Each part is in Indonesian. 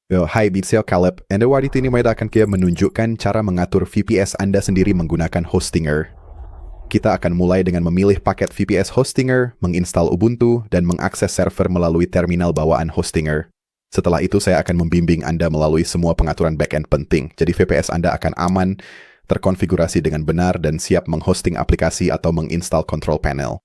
Hai, saya Caleb. Anda waktu ini akan menunjukkan cara mengatur VPS Anda sendiri menggunakan Hostinger. Kita akan mulai dengan memilih paket VPS Hostinger, menginstal Ubuntu, dan mengakses server melalui terminal bawaan Hostinger. Setelah itu saya akan membimbing Anda melalui semua pengaturan backend penting. Jadi VPS Anda akan aman, terkonfigurasi dengan benar, dan siap menghosting aplikasi atau menginstal control panel.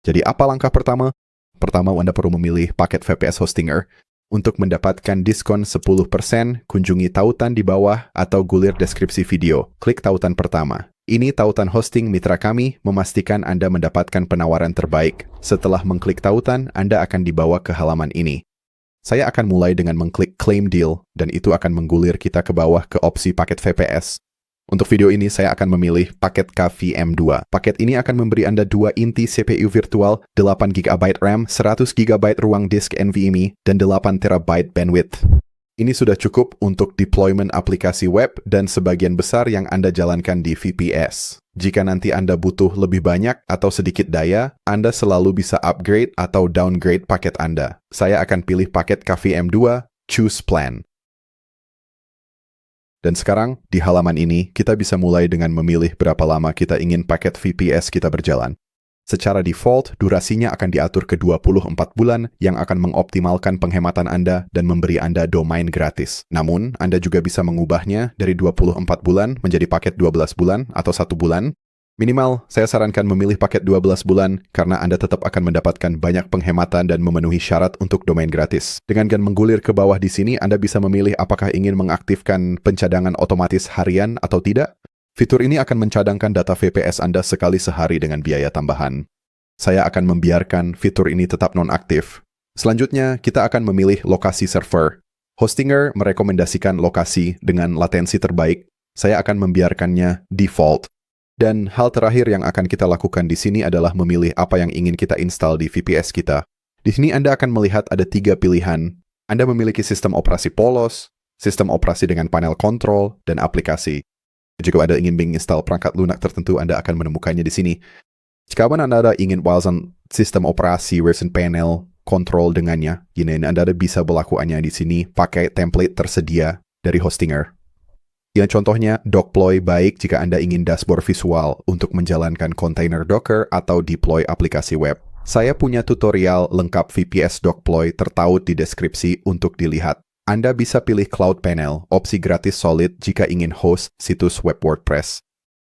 Jadi apa langkah pertama? Pertama, Anda perlu memilih paket VPS Hostinger. Untuk mendapatkan diskon 10%, kunjungi tautan di bawah atau gulir deskripsi video. Klik tautan pertama. Ini tautan hosting mitra kami, memastikan Anda mendapatkan penawaran terbaik. Setelah mengklik tautan, Anda akan dibawa ke halaman ini. Saya akan mulai dengan mengklik Claim Deal, dan itu akan menggulir kita ke bawah ke opsi paket VPS. Untuk video ini, saya akan memilih paket KVM2. Paket ini akan memberi Anda 2 inti CPU virtual, 8 GB RAM, 100 GB ruang disk NVMe, dan 8 TB bandwidth. Ini sudah cukup untuk deployment aplikasi web dan sebagian besar yang Anda jalankan di VPS. Jika nanti Anda butuh lebih banyak atau sedikit daya, Anda selalu bisa upgrade atau downgrade paket Anda. Saya akan pilih paket KVM2, Choose Plan. Dan sekarang, di halaman ini, kita bisa mulai dengan memilih berapa lama kita ingin paket VPS kita berjalan. Secara default, durasinya akan diatur ke 24 bulan yang akan mengoptimalkan penghematan Anda dan memberi Anda domain gratis. Namun, Anda juga bisa mengubahnya dari 24 bulan menjadi paket 12 bulan atau 1 bulan. Minimal, saya sarankan memilih paket 12 bulan karena Anda tetap akan mendapatkan banyak penghematan dan memenuhi syarat untuk domain gratis. Dengan menggulir ke bawah di sini, Anda bisa memilih apakah ingin mengaktifkan pencadangan otomatis harian atau tidak. Fitur ini akan mencadangkan data VPS Anda sekali sehari dengan biaya tambahan. Saya akan membiarkan fitur ini tetap nonaktif. Selanjutnya, kita akan memilih lokasi server. Hostinger merekomendasikan lokasi dengan latensi terbaik. Saya akan membiarkannya default. Dan hal terakhir yang akan kita lakukan di sini adalah memilih apa yang ingin kita install di VPS kita. Di sini Anda akan melihat ada 3 pilihan. Anda memiliki sistem operasi polos, sistem operasi dengan panel kontrol, dan aplikasi. Jika Anda ingin menginstal perangkat lunak tertentu, Anda akan menemukannya di sini. Jika Anda ingin walaupun sistem operasi versi panel kontrol dengannya, Anda bisa melakukannya di sini pakai template tersedia dari Hostinger. Yang contohnya, Dogploy baik jika Anda ingin dashboard visual untuk menjalankan kontainer Docker atau deploy aplikasi web. Saya punya tutorial lengkap VPS Dogploy tertaut di deskripsi untuk dilihat. Anda bisa pilih Cloud Panel, opsi gratis solid jika ingin host situs web WordPress.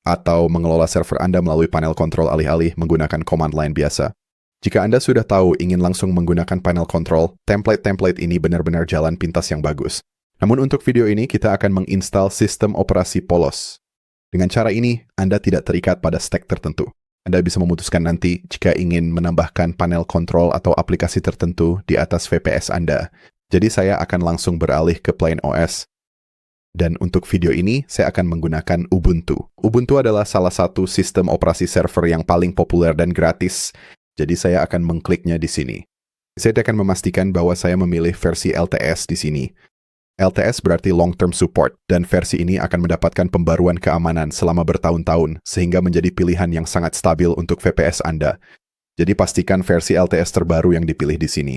Atau mengelola server Anda melalui panel kontrol alih-alih menggunakan command line biasa. Jika Anda sudah tahu ingin langsung menggunakan panel kontrol, template-template ini benar-benar jalan pintas yang bagus. Namun untuk video ini, kita akan menginstal sistem operasi polos. Dengan cara ini, Anda tidak terikat pada stack tertentu. Anda bisa memutuskan nanti jika ingin menambahkan panel kontrol atau aplikasi tertentu di atas VPS Anda. Jadi saya akan langsung beralih ke Plain OS. Dan untuk video ini, saya akan menggunakan Ubuntu. Ubuntu adalah salah satu sistem operasi server yang paling populer dan gratis. Jadi saya akan mengkliknya di sini. Saya akan memastikan bahwa saya memilih versi LTS di sini. LTS berarti Long Term Support, dan versi ini akan mendapatkan pembaruan keamanan selama bertahun-tahun, sehingga menjadi pilihan yang sangat stabil untuk VPS Anda. Jadi pastikan versi LTS terbaru yang dipilih di sini.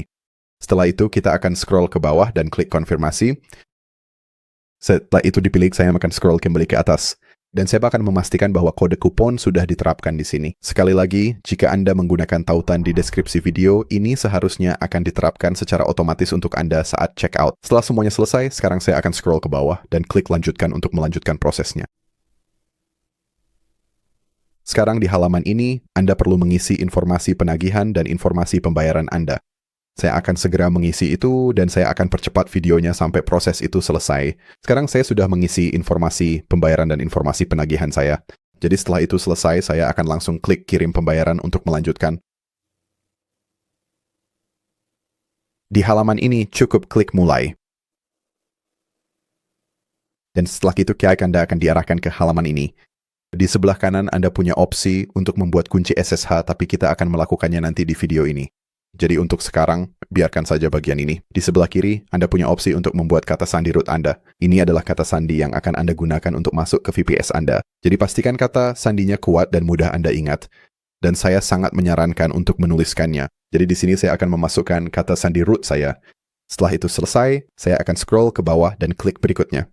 Setelah itu, kita akan scroll ke bawah dan klik konfirmasi. Setelah itu dipilih, saya akan scroll kembali ke atas. Dan saya akan memastikan bahwa kode kupon sudah diterapkan di sini. Sekali lagi, jika Anda menggunakan tautan di deskripsi video, ini seharusnya akan diterapkan secara otomatis untuk Anda saat check out. Setelah semuanya selesai, sekarang saya akan scroll ke bawah dan klik lanjutkan untuk melanjutkan prosesnya. Sekarang di halaman ini, Anda perlu mengisi informasi penagihan dan informasi pembayaran Anda. Saya akan segera mengisi itu dan saya akan percepat videonya sampai proses itu selesai. Sekarang saya sudah mengisi informasi pembayaran dan informasi penagihan saya. Jadi setelah itu selesai, saya akan langsung klik kirim pembayaran untuk melanjutkan. Di halaman ini cukup klik mulai. Dan setelah itu Anda akan diarahkan ke halaman ini. Di sebelah kanan Anda punya opsi untuk membuat kunci SSH, tapi kita akan melakukannya nanti di video ini. Jadi untuk sekarang, biarkan saja bagian ini. Di sebelah kiri, Anda punya opsi untuk membuat kata sandi root Anda. Ini adalah kata sandi yang akan Anda gunakan untuk masuk ke VPS Anda. Jadi pastikan kata sandinya kuat dan mudah Anda ingat. Dan saya sangat menyarankan untuk menuliskannya. Jadi di sini saya akan memasukkan kata sandi root saya. Setelah itu selesai, saya akan scroll ke bawah dan klik berikutnya.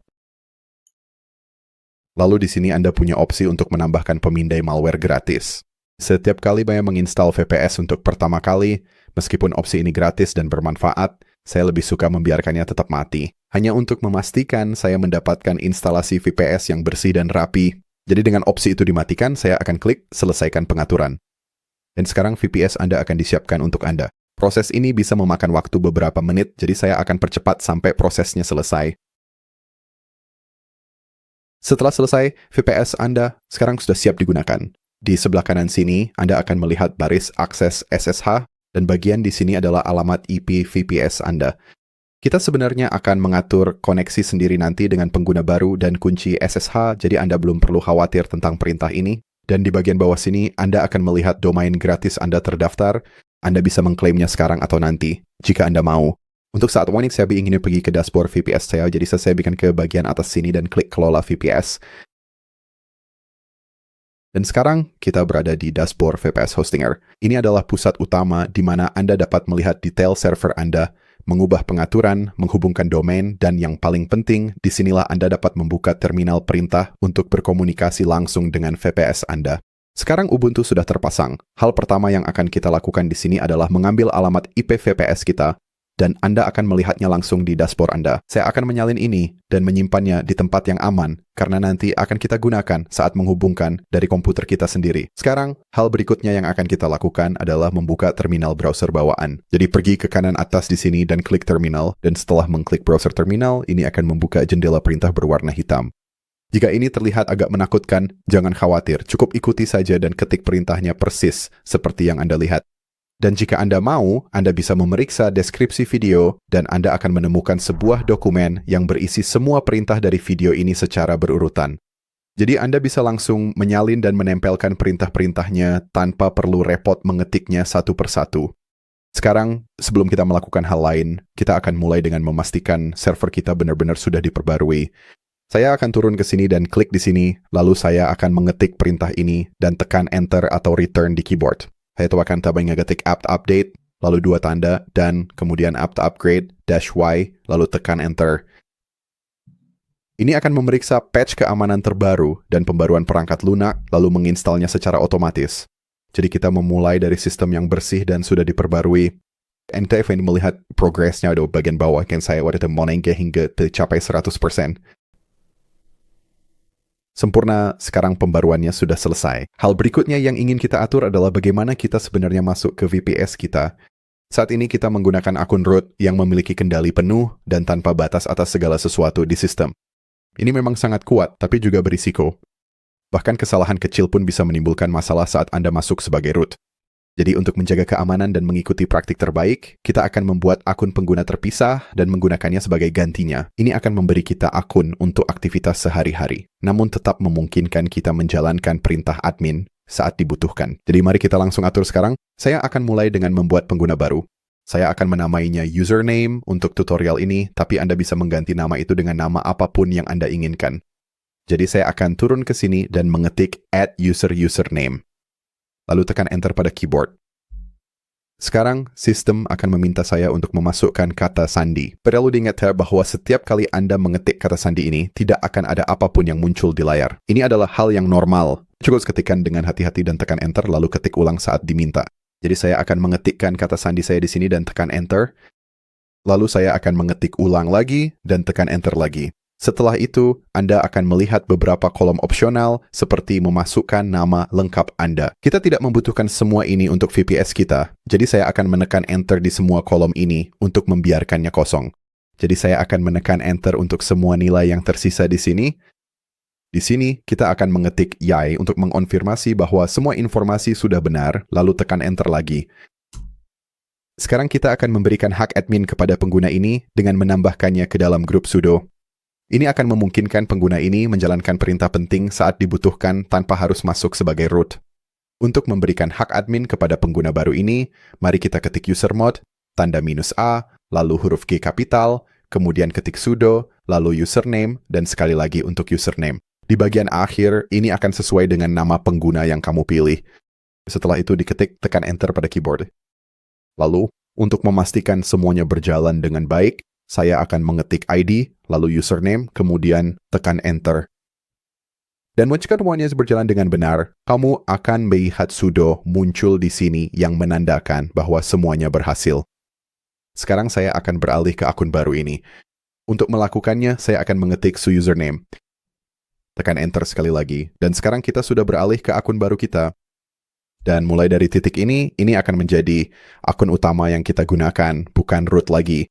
Lalu di sini Anda punya opsi untuk menambahkan pemindai malware gratis. Setiap kali saya menginstal VPS untuk pertama kali, meskipun opsi ini gratis dan bermanfaat, saya lebih suka membiarkannya tetap mati. Hanya untuk memastikan saya mendapatkan instalasi VPS yang bersih dan rapi. Jadi dengan opsi itu dimatikan, saya akan klik selesaikan pengaturan. Dan sekarang VPS Anda akan disiapkan untuk Anda. Proses ini bisa memakan waktu beberapa menit, jadi saya akan percepat sampai prosesnya selesai. Setelah selesai, VPS Anda sekarang sudah siap digunakan. Di sebelah kanan sini, Anda akan melihat baris akses SSH, dan bagian di sini adalah alamat IP VPS Anda. Kita sebenarnya akan mengatur koneksi sendiri nanti dengan pengguna baru dan kunci SSH, jadi Anda belum perlu khawatir tentang perintah ini. Dan di bagian bawah sini, Anda akan melihat domain gratis Anda terdaftar. Anda bisa mengklaimnya sekarang atau nanti, jika Anda mau. Untuk saat ini, saya ingin pergi ke dashboard VPS saya, jadi saya bikin ke bagian atas sini dan klik kelola VPS. Dan sekarang, kita berada di dashboard VPS Hostinger. Ini adalah pusat utama di mana Anda dapat melihat detail server Anda, mengubah pengaturan, menghubungkan domain, dan yang paling penting, disinilah Anda dapat membuka terminal perintah untuk berkomunikasi langsung dengan VPS Anda. Sekarang Ubuntu sudah terpasang. Hal pertama yang akan kita lakukan di sini adalah mengambil alamat IP VPS kita, dan Anda akan melihatnya langsung di dashboard Anda. Saya akan menyalin ini dan menyimpannya di tempat yang aman, karena nanti akan kita gunakan saat menghubungkan dari komputer kita sendiri. Sekarang, hal berikutnya yang akan kita lakukan adalah membuka terminal browser bawaan. Jadi pergi ke kanan atas di sini dan klik terminal, dan setelah mengklik browser terminal, ini akan membuka jendela perintah berwarna hitam. Jika ini terlihat agak menakutkan, jangan khawatir, cukup ikuti saja dan ketik perintahnya persis seperti yang Anda lihat. Dan jika Anda mau, Anda bisa memeriksa deskripsi video dan Anda akan menemukan sebuah dokumen yang berisi semua perintah dari video ini secara berurutan. Jadi Anda bisa langsung menyalin dan menempelkan perintah-perintahnya tanpa perlu repot mengetiknya satu persatu. Sekarang, sebelum kita melakukan hal lain, kita akan mulai dengan memastikan server kita benar-benar sudah diperbarui. Saya akan turun ke sini dan klik di sini, lalu saya akan mengetik perintah ini dan tekan Enter atau Return di keyboard. Saya akan ngetik apt update, lalu 2 tanda, dan kemudian apt upgrade, -y, lalu tekan Enter. Ini akan memeriksa patch keamanan terbaru dan pembaruan perangkat lunak, lalu menginstalnya secara otomatis. Jadi kita memulai dari sistem yang bersih dan sudah diperbarui. Anda ingin melihat progresnya di bagian bawah, yang saya waktu itu menengah hingga tercapai 100%. Sempurna, sekarang pembaruannya sudah selesai. Hal berikutnya yang ingin kita atur adalah bagaimana kita sebenarnya masuk ke VPS kita. Saat ini kita menggunakan akun root yang memiliki kendali penuh dan tanpa batas atas segala sesuatu di sistem. Ini memang sangat kuat, tapi juga berisiko. Bahkan kesalahan kecil pun bisa menimbulkan masalah saat Anda masuk sebagai root. Jadi untuk menjaga keamanan dan mengikuti praktik terbaik, kita akan membuat akun pengguna terpisah dan menggunakannya sebagai gantinya. Ini akan memberi kita akun untuk aktivitas sehari-hari, namun tetap memungkinkan kita menjalankan perintah admin saat dibutuhkan. Jadi mari kita langsung atur sekarang. Saya akan mulai dengan membuat pengguna baru. Saya akan menamainya username untuk tutorial ini, tapi Anda bisa mengganti nama itu dengan nama apapun yang Anda inginkan. Jadi saya akan turun ke sini dan mengetik @user_username. Lalu tekan Enter pada keyboard. Sekarang, sistem akan meminta saya untuk memasukkan kata sandi. Perlu diingat bahwa setiap kali Anda mengetik kata sandi ini, tidak akan ada apapun yang muncul di layar. Ini adalah hal yang normal. Cukup ketikkan dengan hati-hati dan tekan Enter, lalu ketik ulang saat diminta. Jadi saya akan mengetikkan kata sandi saya di sini dan tekan Enter. Lalu saya akan mengetik ulang lagi dan tekan Enter lagi. Setelah itu, Anda akan melihat beberapa kolom opsional seperti memasukkan nama lengkap Anda. Kita tidak membutuhkan semua ini untuk VPS kita, jadi saya akan menekan Enter di semua kolom ini untuk membiarkannya kosong. Jadi saya akan menekan Enter untuk semua nilai yang tersisa di sini. Di sini, kita akan mengetik yay untuk mengonfirmasi bahwa semua informasi sudah benar, lalu tekan Enter lagi. Sekarang kita akan memberikan hak admin kepada pengguna ini dengan menambahkannya ke dalam grup sudo. Ini akan memungkinkan pengguna ini menjalankan perintah penting saat dibutuhkan tanpa harus masuk sebagai root. Untuk memberikan hak admin kepada pengguna baru ini, mari kita ketik usermod, tanda -a, lalu huruf G kapital, kemudian ketik sudo, lalu username, dan sekali lagi untuk username. Di bagian akhir, ini akan sesuai dengan nama pengguna yang kamu pilih. Setelah itu diketik, tekan Enter pada keyboard. Lalu, Untuk memastikan semuanya berjalan dengan baik, saya akan mengetik ID, lalu username, kemudian tekan Enter. Dan jika semuanya berjalan dengan benar, kamu akan melihat sudo muncul di sini yang menandakan bahwa semuanya berhasil. Sekarang saya akan beralih ke akun baru ini. Untuk melakukannya, saya akan mengetik username. Tekan Enter sekali lagi. Dan sekarang kita sudah beralih ke akun baru kita. Dan mulai dari titik ini akan menjadi akun utama yang kita gunakan, bukan root lagi.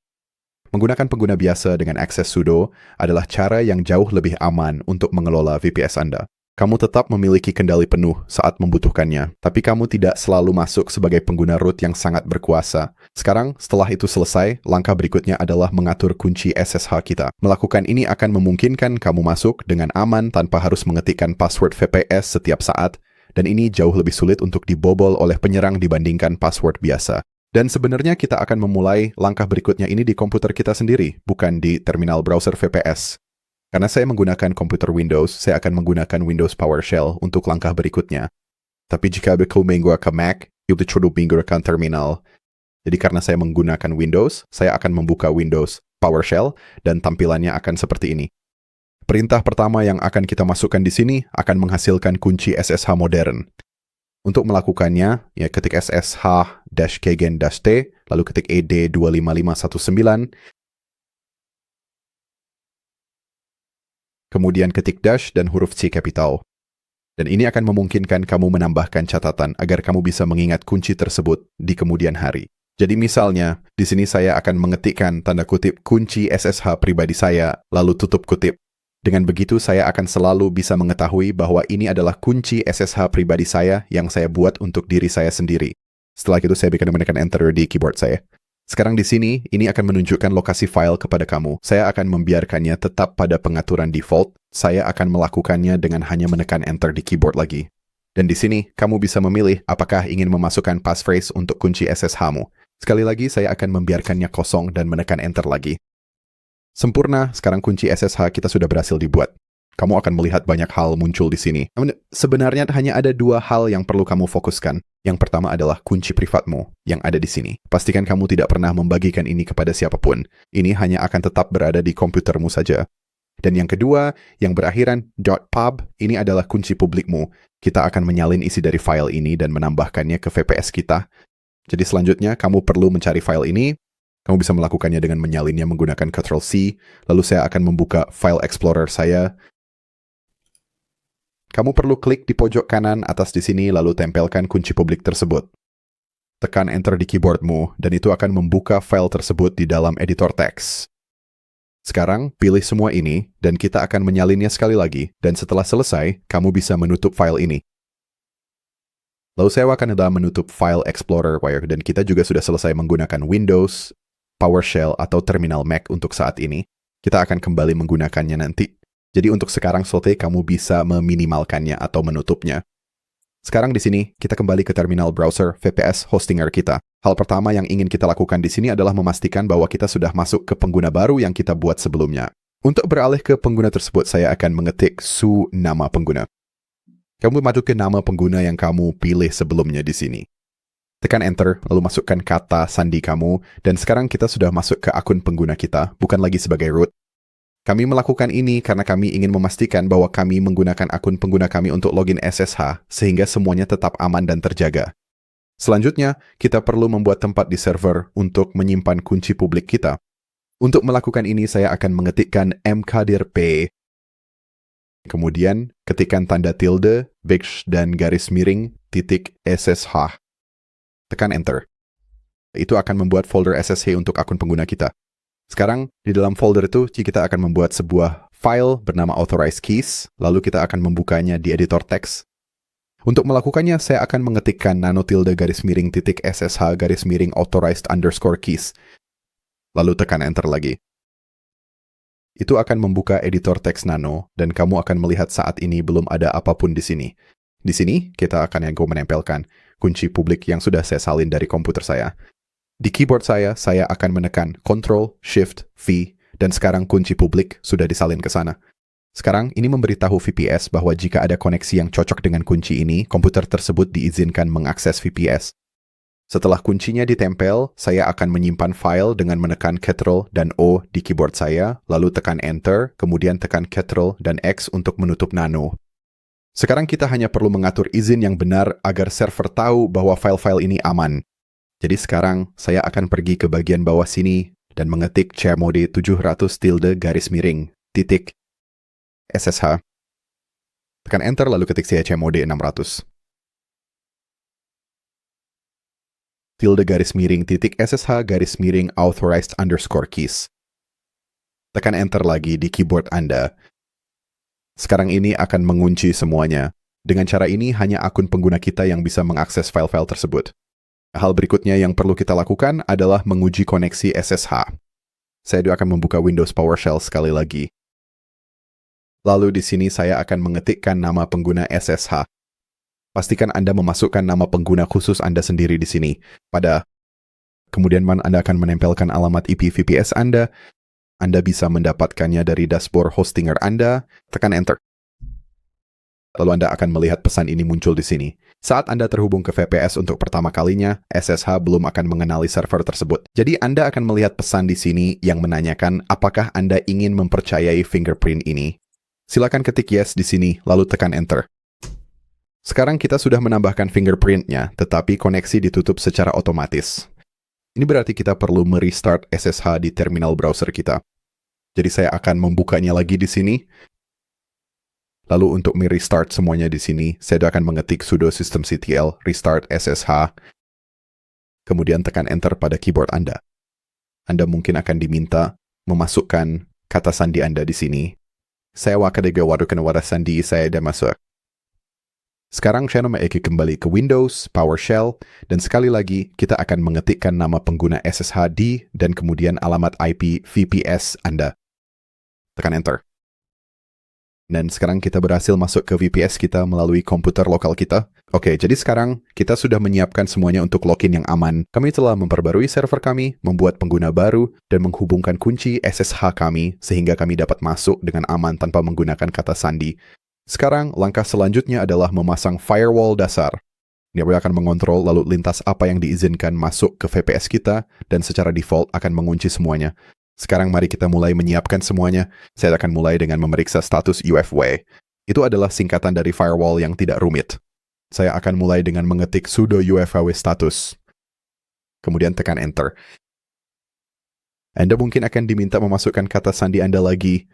Menggunakan pengguna biasa dengan akses sudo adalah cara yang jauh lebih aman untuk mengelola VPS Anda. Kamu tetap memiliki kendali penuh saat membutuhkannya, tapi kamu tidak selalu masuk sebagai pengguna root yang sangat berkuasa. Sekarang, setelah itu selesai, langkah berikutnya adalah mengatur kunci SSH kita. Melakukan ini akan memungkinkan kamu masuk dengan aman tanpa harus mengetikkan password VPS setiap saat, dan ini jauh lebih sulit untuk dibobol oleh penyerang dibandingkan password biasa. Dan sebenarnya kita akan memulai langkah berikutnya ini di komputer kita sendiri, bukan di terminal browser VPS. Karena saya menggunakan komputer Windows, saya akan menggunakan Windows PowerShell untuk langkah berikutnya. Tapi jika kamu menggunakan Mac, itu cukup menggunakan terminal. Jadi karena saya menggunakan Windows, saya akan membuka Windows PowerShell dan tampilannya akan seperti ini. Perintah pertama yang akan kita masukkan di sini akan menghasilkan kunci SSH modern. Untuk melakukannya, ketik SSH-kegen-T, lalu ketik ED25519, kemudian ketik dash dan huruf C kapital. Dan ini akan memungkinkan kamu menambahkan catatan agar kamu bisa mengingat kunci tersebut di kemudian hari. Jadi misalnya, di sini saya akan mengetikkan tanda kutip kunci SSH pribadi saya, lalu tutup kutip. Dengan begitu, saya akan selalu bisa mengetahui bahwa ini adalah kunci SSH pribadi saya yang saya buat untuk diri saya sendiri. Setelah itu, saya menekan Enter di keyboard saya. Sekarang di sini, ini akan menunjukkan lokasi file kepada kamu. Saya akan membiarkannya tetap pada pengaturan default. Saya akan melakukannya dengan hanya menekan Enter di keyboard lagi. Dan di sini, kamu bisa memilih apakah ingin memasukkan passphrase untuk kunci SSH-mu. Sekali lagi, saya akan membiarkannya kosong dan menekan Enter lagi. Sempurna, sekarang kunci SSH kita sudah berhasil dibuat. Kamu akan melihat banyak hal muncul di sini. Sebenarnya hanya ada dua hal yang perlu kamu fokuskan. Yang pertama adalah kunci privatmu yang ada di sini. Pastikan kamu tidak pernah membagikan ini kepada siapapun. Ini hanya akan tetap berada di komputermu saja. Dan yang kedua, yang berakhiran .pub, ini adalah kunci publikmu. Kita akan menyalin isi dari file ini dan menambahkannya ke VPS kita. Jadi selanjutnya, kamu perlu mencari file ini. Kamu bisa melakukannya dengan menyalinnya menggunakan Ctrl+C, lalu saya akan membuka file explorer saya. Kamu perlu klik di pojok kanan atas di sini, lalu tempelkan kunci publik tersebut. Tekan Enter di keyboardmu, dan itu akan membuka file tersebut di dalam editor teks. Sekarang, pilih semua ini, dan kita akan menyalinnya sekali lagi, dan setelah selesai, kamu bisa menutup file ini. Lalu saya akan menutup file explorer, dan kita juga sudah selesai menggunakan Windows, PowerShell atau terminal Mac untuk saat ini. Kita akan kembali menggunakannya nanti. Jadi untuk sekarang kamu bisa meminimalkannya atau menutupnya. Sekarang di sini kita kembali ke terminal browser VPS hostinger kita. Hal pertama yang ingin kita lakukan di sini adalah memastikan bahwa kita sudah masuk ke pengguna baru yang kita buat sebelumnya. Untuk beralih ke pengguna tersebut, saya akan mengetik nama pengguna. Kamu masuk ke nama pengguna yang kamu pilih sebelumnya di sini. Tekan Enter, lalu masukkan kata sandi kamu, dan sekarang kita sudah masuk ke akun pengguna kita, bukan lagi sebagai root. Kami melakukan ini karena kami ingin memastikan bahwa kami menggunakan akun pengguna kami untuk login SSH, sehingga semuanya tetap aman dan terjaga. Selanjutnya, kita perlu membuat tempat di server untuk menyimpan kunci publik kita. Untuk melakukan ini, saya akan mengetikkan mkdir-p, kemudian ketikkan tanda tilde, dan garis miring, .ssh. Tekan Enter. Itu akan membuat folder SSH untuk akun pengguna kita. Sekarang, di dalam folder itu, kita akan membuat sebuah file bernama authorized keys, lalu kita akan membukanya di editor teks. Untuk melakukannya, saya akan mengetikkan _ssh _authorized_keys. Lalu tekan Enter lagi. Itu akan membuka editor teks nano, dan kamu akan melihat saat ini belum ada apapun di sini. Di sini, kita akan menempelkan kunci publik yang sudah saya salin dari komputer saya. Di keyboard saya akan menekan Ctrl+Shift+V, dan sekarang kunci publik sudah disalin ke sana. Sekarang, ini memberitahu VPS bahwa jika ada koneksi yang cocok dengan kunci ini, komputer tersebut diizinkan mengakses VPS. Setelah kuncinya ditempel, saya akan menyimpan file dengan menekan Ctrl dan O di keyboard saya, lalu tekan Enter, kemudian tekan Ctrl dan X untuk menutup Nano. Sekarang kita hanya perlu mengatur izin yang benar agar server tahu bahwa file-file ini aman. Jadi sekarang, saya akan pergi ke bagian bawah sini dan mengetik chmod 700 -SSH. Tekan Enter lalu ketik chmod 600. _SSH_authorized_keys. Tekan Enter lagi di keyboard Anda. Sekarang ini akan mengunci semuanya. Dengan cara ini, hanya akun pengguna kita yang bisa mengakses file-file tersebut. Hal berikutnya yang perlu kita lakukan adalah menguji koneksi SSH. Saya akan membuka Windows PowerShell sekali lagi. Lalu di sini saya akan mengetikkan nama pengguna SSH. Pastikan Anda memasukkan nama pengguna khusus Anda sendiri di sini. Kemudian Anda akan menempelkan alamat IP VPS Anda. Anda bisa mendapatkannya dari dashboard hostinger Anda. Tekan Enter. Lalu Anda akan melihat pesan ini muncul di sini. Saat Anda terhubung ke VPS untuk pertama kalinya, SSH belum akan mengenali server tersebut. Jadi Anda akan melihat pesan di sini yang menanyakan apakah Anda ingin mempercayai fingerprint ini. Silakan ketik yes di sini, lalu tekan Enter. Sekarang kita sudah menambahkan fingerprint-nya, tetapi koneksi ditutup secara otomatis. Ini berarti kita perlu merestart SSH di terminal browser kita. Jadi saya akan membukanya lagi di sini. Lalu untuk merestart semuanya di sini, saya akan mengetik sudo systemctl restart SSH. Kemudian tekan Enter pada keyboard Anda. Anda mungkin akan diminta memasukkan kata sandi Anda di sini. Saya wakadega wadukan wada sandi saya dan masuk. Sekarang saya kembali ke Windows, PowerShell, dan sekali lagi kita akan mengetikkan nama pengguna SSH di dan kemudian alamat IP VPS Anda. Tekan Enter. Dan sekarang kita berhasil masuk ke VPS kita melalui komputer lokal kita. Oke, jadi sekarang kita sudah menyiapkan semuanya untuk login yang aman. Kami telah memperbarui server kami, membuat pengguna baru, dan menghubungkan kunci SSH kami sehingga kami dapat masuk dengan aman tanpa menggunakan kata sandi. Sekarang, langkah selanjutnya adalah memasang firewall dasar. Ini akan mengontrol lalu lintas apa yang diizinkan masuk ke VPS kita dan secara default akan mengunci semuanya. Sekarang mari kita mulai menyiapkan semuanya. Saya akan mulai dengan memeriksa status UFW. Itu adalah singkatan dari firewall yang tidak rumit. Saya akan mulai dengan mengetik sudo UFW status. Kemudian tekan Enter. Anda mungkin akan diminta memasukkan kata sandi Anda lagi.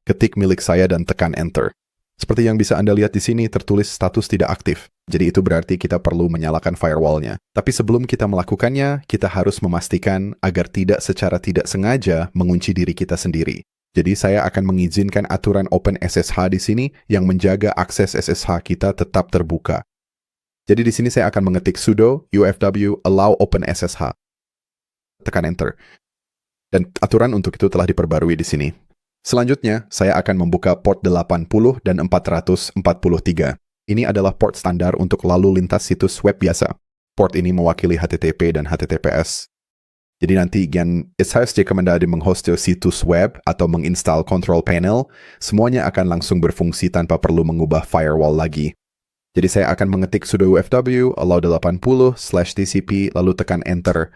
Ketik milik saya dan tekan Enter. Seperti yang bisa Anda lihat di sini, tertulis status tidak aktif. Jadi itu berarti kita perlu menyalakan firewall-nya. Tapi sebelum kita melakukannya, kita harus memastikan agar tidak secara tidak sengaja mengunci diri kita sendiri. Jadi saya akan mengizinkan aturan OpenSSH di sini yang menjaga akses SSH kita tetap terbuka. Jadi di sini saya akan mengetik sudo ufw allow OpenSSH. Tekan Enter. Dan aturan untuk itu telah diperbarui di sini. Selanjutnya, saya akan membuka port 80 dan 443. Ini adalah port standar untuk lalu lintas situs web biasa. Port ini mewakili HTTP dan HTTPS. Jadi nanti saya rekomendasi menghost situs web atau menginstal control panel, semuanya akan langsung berfungsi tanpa perlu mengubah firewall lagi. Jadi saya akan mengetik sudo ufw allow 80/tcp lalu tekan Enter.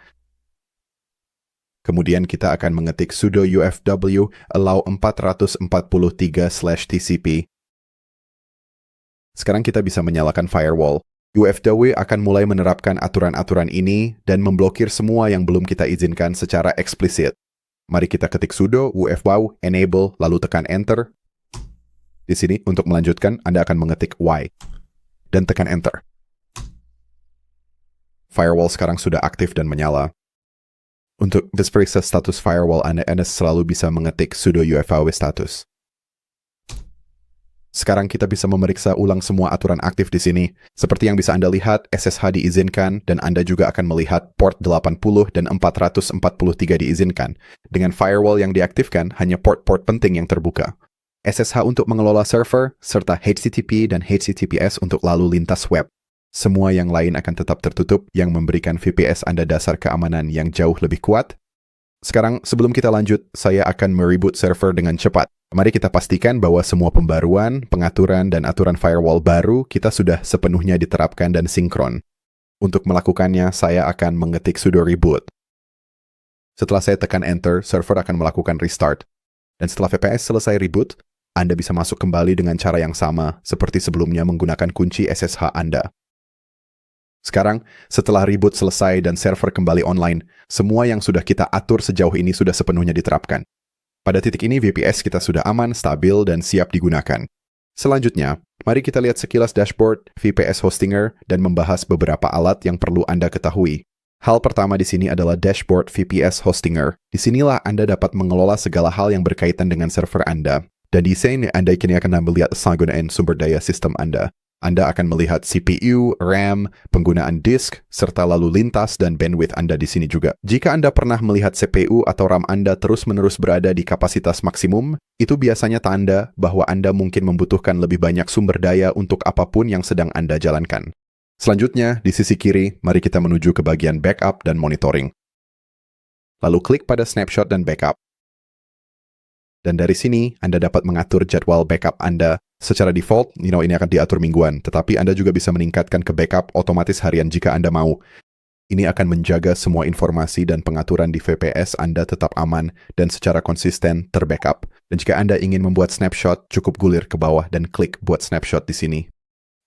Kemudian kita akan mengetik sudo ufw allow 443/tcp. Sekarang kita bisa menyalakan firewall. UFW akan mulai menerapkan aturan-aturan ini dan memblokir semua yang belum kita izinkan secara eksplisit. Mari kita ketik sudo ufw enable lalu tekan Enter. Di sini untuk melanjutkan Anda akan mengetik Y dan tekan Enter. Firewall sekarang sudah aktif dan menyala. Untuk periksa status firewall Anda selalu bisa mengetik sudo ufw status. Sekarang kita bisa memeriksa ulang semua aturan aktif di sini. Seperti yang bisa Anda lihat, SSH diizinkan dan Anda juga akan melihat port 80 dan 443 diizinkan. Dengan firewall yang diaktifkan, hanya port-port penting yang terbuka. SSH untuk mengelola server, serta HTTP dan HTTPS untuk lalu lintas web. Semua yang lain akan tetap tertutup yang memberikan VPS Anda dasar keamanan yang jauh lebih kuat. Sekarang, sebelum kita lanjut, saya akan mereboot server dengan cepat. Mari kita pastikan bahwa semua pembaruan, pengaturan, dan aturan firewall baru kita sudah sepenuhnya diterapkan dan sinkron. Untuk melakukannya, saya akan mengetik sudo reboot. Setelah saya tekan enter, server akan melakukan restart. Dan setelah VPS selesai reboot, Anda bisa masuk kembali dengan cara yang sama seperti sebelumnya menggunakan kunci SSH Anda. Sekarang, setelah reboot selesai dan server kembali online, semua yang sudah kita atur sejauh ini sudah sepenuhnya diterapkan. Pada titik ini, VPS kita sudah aman, stabil, dan siap digunakan. Selanjutnya, mari kita lihat sekilas dashboard VPS Hostinger dan membahas beberapa alat yang perlu Anda ketahui. Hal pertama di sini adalah dashboard VPS Hostinger. Disinilah Anda dapat mengelola segala hal yang berkaitan dengan server Anda. Dan di sini Anda kini akan melihat penggunaan sumber daya sistem Anda. Anda akan melihat CPU, RAM, penggunaan disk, serta lalu lintas dan bandwidth Anda di sini juga. Jika Anda pernah melihat CPU atau RAM Anda terus-menerus berada di kapasitas maksimum, itu biasanya tanda bahwa Anda mungkin membutuhkan lebih banyak sumber daya untuk apapun yang sedang Anda jalankan. Selanjutnya, di sisi kiri, mari kita menuju ke bagian backup dan monitoring. Lalu klik pada snapshot dan backup. Dan dari sini, Anda dapat mengatur jadwal backup Anda. Secara default, ini akan diatur mingguan, tetapi Anda juga bisa meningkatkan ke backup otomatis harian jika Anda mau. Ini akan menjaga semua informasi dan pengaturan di VPS Anda tetap aman dan secara konsisten terbackup. Dan jika Anda ingin membuat snapshot, cukup gulir ke bawah dan klik buat snapshot di sini.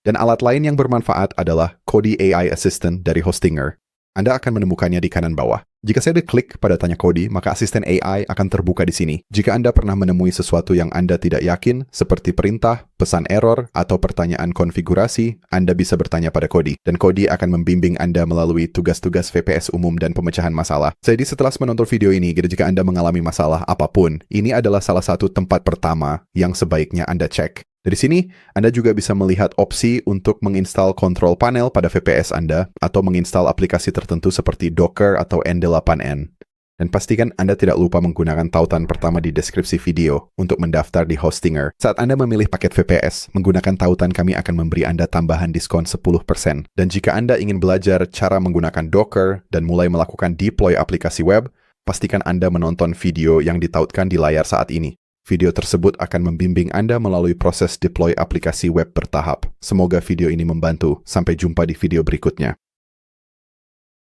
Dan alat lain yang bermanfaat adalah Kodi AI Assistant dari Hostinger. Anda akan menemukannya di kanan bawah. Jika saya klik pada tanya Kodi, maka asisten AI akan terbuka di sini. Jika Anda pernah menemui sesuatu yang Anda tidak yakin, seperti perintah, pesan error, atau pertanyaan konfigurasi, Anda bisa bertanya pada Kodi. Dan Kodi akan membimbing Anda melalui tugas-tugas VPS umum dan pemecahan masalah. Jadi setelah menonton video ini, jika Anda mengalami masalah apapun, ini adalah salah satu tempat pertama yang sebaiknya Anda cek. Dari sini, Anda juga bisa melihat opsi untuk menginstal control panel pada VPS Anda atau menginstal aplikasi tertentu seperti Docker atau N8N. Dan pastikan Anda tidak lupa menggunakan tautan pertama di deskripsi video untuk mendaftar di Hostinger. Saat Anda memilih paket VPS, menggunakan tautan kami akan memberi Anda tambahan diskon 10%. Dan jika Anda ingin belajar cara menggunakan Docker dan mulai melakukan deploy aplikasi web, pastikan Anda menonton video yang ditautkan di layar saat ini. Video tersebut akan membimbing Anda melalui proses deploy aplikasi web bertahap. Semoga video ini membantu. Sampai jumpa di video berikutnya.